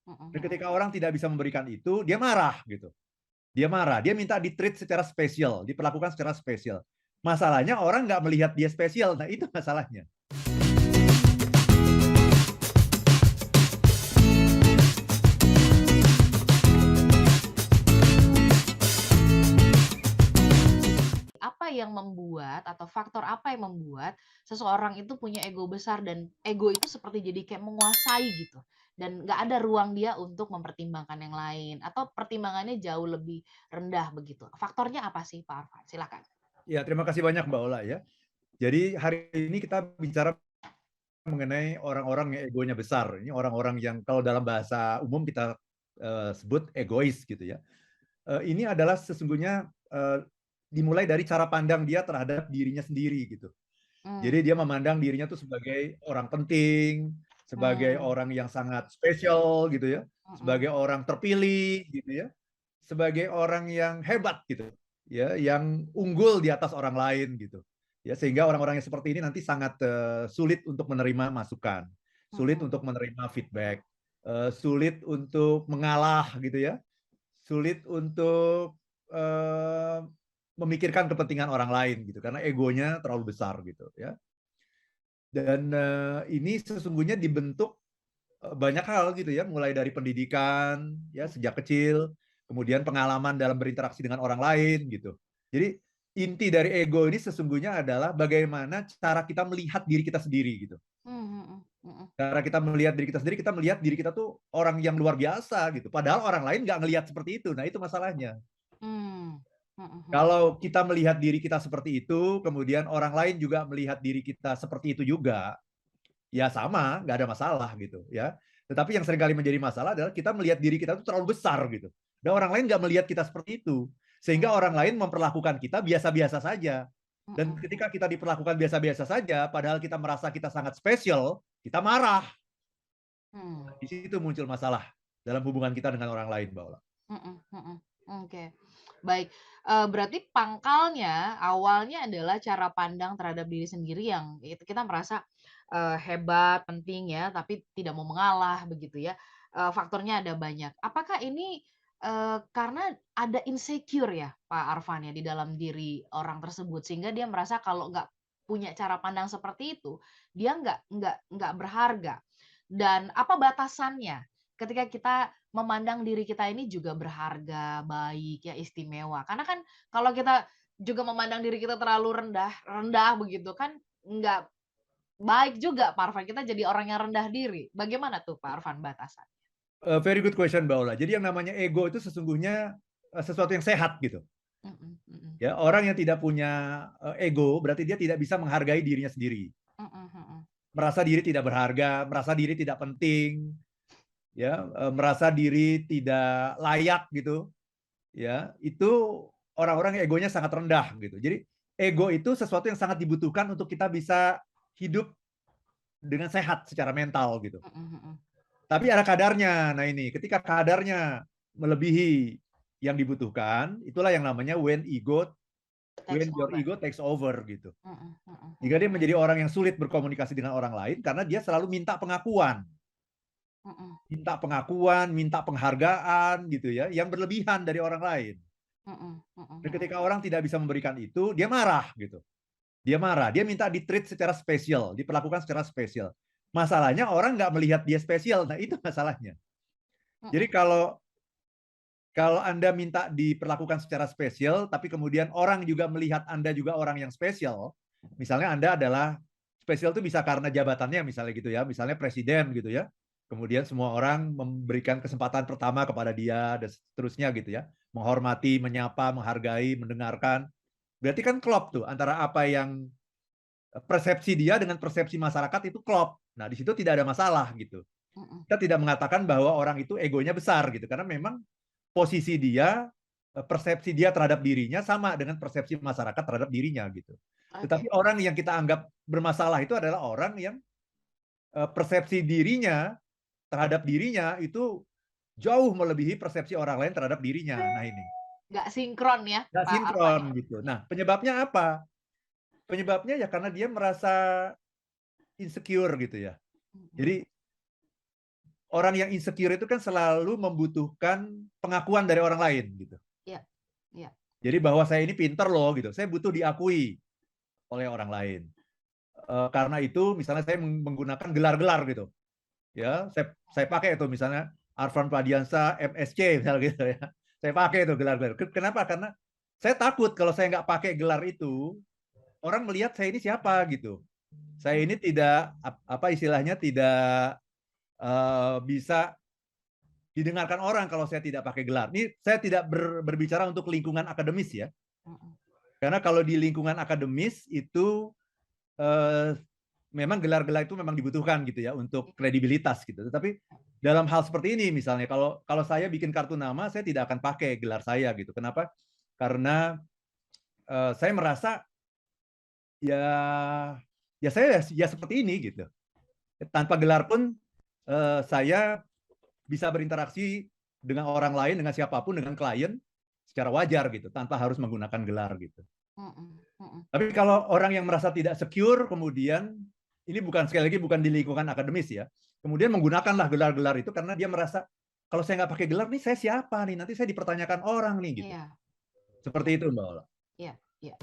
mhm, Dan mhm. ketika orang tidak bisa memberikan itu, dia marah gitu. Dia marah, dia minta di-treat secara spesial, diperlakukan secara spesial. Masalahnya orang nggak melihat dia spesial, nah itu masalahnya. Apa yang membuat atau faktor apa yang membuat seseorang itu punya ego besar dan ego itu seperti jadi kayak menguasai gitu, dan nggak ada ruang dia untuk mempertimbangkan yang lain atau pertimbangannya jauh lebih rendah begitu. Faktornya apa sih, Pak Arfan? Silakan. Ya, terima kasih banyak Mbak Ola ya. Jadi hari ini kita bicara mengenai orang-orang yang egonya besar. Ini orang-orang yang kalau dalam bahasa umum kita sebut egois gitu ya. Ini adalah sesungguhnya dimulai dari cara pandang dia terhadap dirinya sendiri gitu. Mmm, Jadi dia mhm, memandang dirinya tuh sebagai orang penting, sebagai mmm, orang yang sangat spesial gitu ya, mhm, sebagai orang terpilih gitu ya, sebagai orang yang hebat gitu ya, yang unggul di atas orang lain gitu. Ya, sehingga orang-orang yang seperti ini nanti sangat sulit untuk menerima masukan, sulit mhm, untuk menerima feedback, sulit untuk mengalah gitu ya, sulit untuk eh, memikirkan kepentingan orang lain gitu karena egonya terlalu besar gitu ya. Dan ini sesungguhnya dibentuk banyak hal gitu ya, mulai dari pendidikan ya mhm, sejak kecil, kemudian pengalaman dalam berinteraksi dengan orang lain gitu. Jadi inti dari ego ini sesungguhnya adalah bagaimana cara kita melihat diri kita sendiri gitu. mhm, mhm, Cara kita melihat diri kita sendiri, kita melihat diri kita tuh orang yang luar biasa gitu. Padahal orang lain nggak ngelihat seperti itu. Nah itu masalahnya. mmm, mhm, mhm, Kalau kita melihat diri kita seperti itu, kemudian orang lain juga melihat diri kita seperti itu juga, ya sama, nggak ada masalah gitu ya. Tetapi yang seringkali menjadi masalah adalah kita melihat diri kita itu terlalu besar gitu. Dan orang lain nggak melihat kita seperti itu. Sehingga mmm, orang lain memperlakukan kita biasa-biasa saja. Dan mhm, ketika kita diperlakukan biasa-biasa saja, padahal kita merasa kita sangat spesial, kita marah. mmm, Di situ muncul masalah dalam hubungan kita dengan orang lain, Mbak Ola. mhm, mhm, oke. Baik, berarti pangkalnya, awalnya adalah cara pandang terhadap diri sendiri yang kita merasa, hebat, penting ya, tapi tidak mau mengalah begitu ya, faktornya ada banyak. Apakah ini, karena ada insecure ya, Pak Arfan ya, di dalam diri orang tersebut, sehingga dia merasa kalau nggak punya cara pandang seperti itu, dia nggak berharga? Dan apa batasannya ketika kita memandang diri kita ini juga berharga, baik, ya, istimewa. Karena kan kalau kita juga memandang diri kita terlalu rendah rendah begitu kan nggak baik juga, Pak Arfan, kita jadi orang yang rendah diri. Bagaimana tuh, Pak Arfan, batasan? Very good question, Mbak Ola. Jadi yang namanya ego itu sesungguhnya sesuatu yang sehat gitu. Mhm, mhm. Ya, orang yang tidak punya ego berarti dia tidak bisa menghargai dirinya sendiri. Mhm, mhm. Merasa diri tidak berharga, merasa diri tidak penting, ya, merasa diri tidak layak gitu, ya. Itu orang-orang yang egonya sangat rendah gitu. Jadi ego itu sesuatu yang sangat dibutuhkan untuk kita bisa hidup dengan sehat secara mental gitu. Mhm, mhm. Tapi ada kadarnya. Nah ini, ketika kadarnya melebihi yang dibutuhkan, itulah yang namanya Takes when your over. ego takes over gitu. Mhm, mhm, Jika mhm. dia menjadi orang yang sulit berkomunikasi dengan orang lain karena dia selalu Mhm, minta pengargaan gitu ya, yang berlebihan dari orang lain. mhm, mhm, Dan mhm. ketika orang tidak bisa memberikan itu, dia marah gitu. Dia marah, dia minta di-treat secara spesial, diperlakukan secara spesial. Masalahnya orang nggak melihat dia spesial, nah itu masalahnya. Jadi Mhm, kalau kalau Anda minta diperlakukan secara spesial, tapi kemudian orang juga melihat Anda juga orang yang spesial, misalnya Anda adalah spesial itu bisa karena jabatannya misalnya gitu ya, misalnya presiden gitu ya. Kemudian semua orang memberikan kesempatan pertama kepada dia dan seterusnya gitu ya. Menghormati, menyapa, menghargai, mendengarkan. Berarti kan klop tuh antara apa yang persepsi dia dengan persepsi masyarakat itu klop. Nah, di situ tidak ada masalah gitu. mhm. Kita tidak mengatakan bahwa orang itu egonya besar gitu karena memang posisi dia, persepsi dia terhadap dirinya sama dengan persepsi masyarakat terhadap dirinya gitu. Oke. Tetapi orang yang kita anggap bermasalah itu adalah orang yang persepsi dirinya terhadap dirinya itu jauh melebihi persepsi orang lain terhadap dirinya. Nah ini, Nggak sinkron ya, nggak Pak Arfan sinkron ya? gitu. Nah penyebabnya apa? Penyebabnya ya karena dia merasa insecure gitu ya. Mhm, Jadi orang yang insecure itu kan selalu membutuhkan pengakuan dari orang lain gitu. Iya, iya. Jadi bahwa saya ini pinter loh gitu. Saya butuh diakui oleh orang lain. Karena itu misalnya saya menggunakan gelar-gelar gitu. Ya, saya pakai itu misalnya Arfan Pradiansa MSc misalnya gitu ya. Saya pakai itu gelar-gelar. Kenapa? Karena saya takut kalau saya nggak pakai gelar itu, orang melihat saya ini siapa gitu. Saya Hmm, ini tidak apa istilahnya tidak bisa didengarkan orang kalau saya tidak pakai gelar. Ini saya tidak berbicara untuk lingkungan akademis ya. mm, Karena kalau di lingkungan akademis itu eh, memang gelar-gelar itu memang dibutuhkan gitu ya untuk kredibilitas gitu. Tetapi dalam hal seperti ini misalnya kalau kalau saya bikin kartu nama saya tidak akan pakai gelar saya gitu. Kenapa? Karena saya merasa ya ya saya ya seperti ini gitu. Tanpa gelar pun saya bisa berinteraksi dengan orang lain, dengan siapapun, dengan klien secara wajar gitu, tanpa harus menggunakan gelar gitu. mm, mm. Tapi kalau orang yang merasa tidak secure, kemudian ini bukan sekali lagi bukan di lingkungan akademis ya, kemudian menggunakanlah gelar-gelar itu karena dia merasa kalau saya nggak pakai gelar nih saya siapa nih, nanti saya dipertanyakan orang nih gitu. Iya, Seperti itu Mbak Ola. iya, iya.